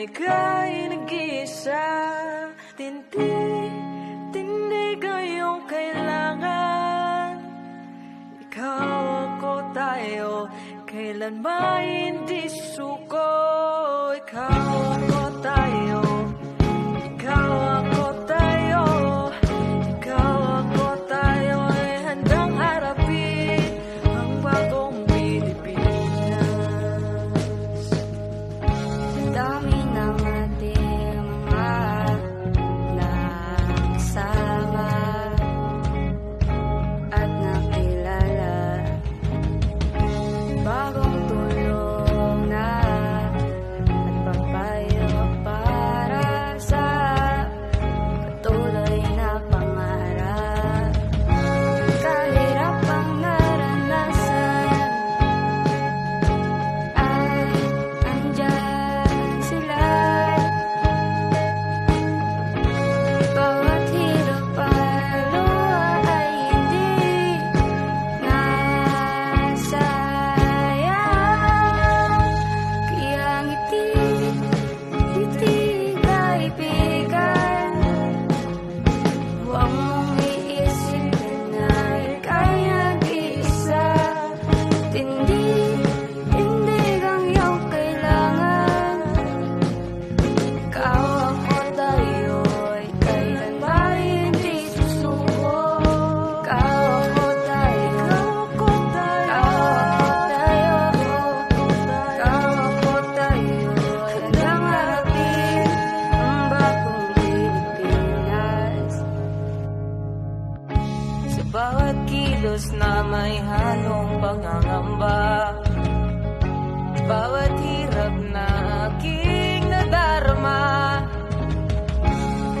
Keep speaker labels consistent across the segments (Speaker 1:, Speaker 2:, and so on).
Speaker 1: ika'y nag-iisa. Tindig ang iyong kailangan. Ikaw ako tayo, kailan ba hindi suko. Ikaw ako tayo, ikaw ako tayo, ikaw ako tayo ay handang harapin ang bagong Pilipinas.
Speaker 2: Dami ng ating mga nagsama at nakilala, bagong tulong na at papayo para sa patuloy na pangarap. Kahirap ang naranasan ay andyan sila. Bawat hirap at luha ay hindi nasayang. Kaya ngiti kaibigan, huwag mong iisipin na ika'y nag-iisa. Tindig ang iyong kailangan. Ikaw ako tayo, kailan ba hindi susuko. Ikaw ako tayo, handang harapin ang bagong Pilipinas.
Speaker 1: Sa bawat kilos na may halong pangangamba, bawat hirap na aking nadarama,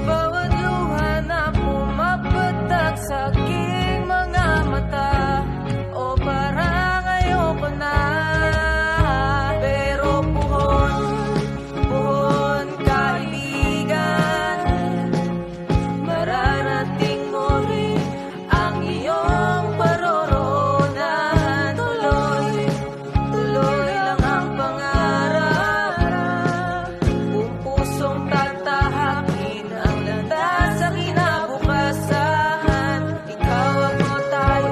Speaker 1: bawat luha na pumapatak sa aking mga mata, o parang ayoko na. Pero puhon kaibigan, mararating mo rin ang iyong paroroonan. Tuloy lang ang pangarap, kung pusong tatahakin ang landas sa kinabukasan. Ikaw ako tayo,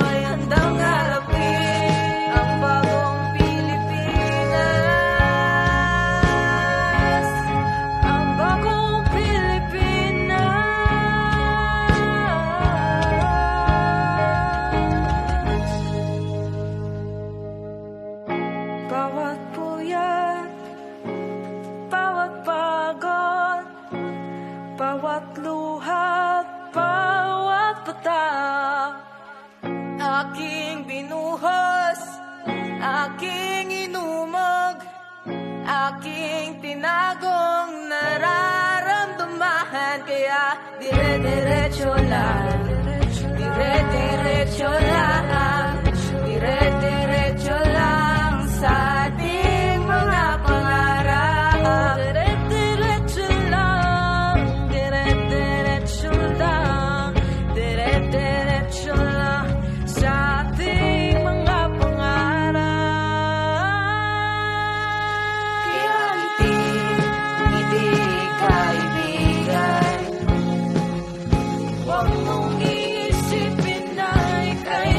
Speaker 1: ay handang harapin ang bagong Pilipinas. Ang bagong Pilipinas. Bawat puyat, bawat pagod, bawat luhat, bawat patak, aking binuhos, aking inumog, aking tinagong nararamdaman. Kaya dire-diretso lang, dire-diretso lang, dire-diretso lang sa ating mga pangarap. Dire-diretso lang, dire-diretso lang, dire-diretso lang sa ating mga pangarap.
Speaker 2: Kaya ngiti kaibigan,
Speaker 1: Huwag mong iisipin na ika'y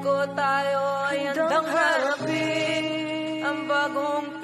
Speaker 1: ko tayo ay handang harapin ang bagong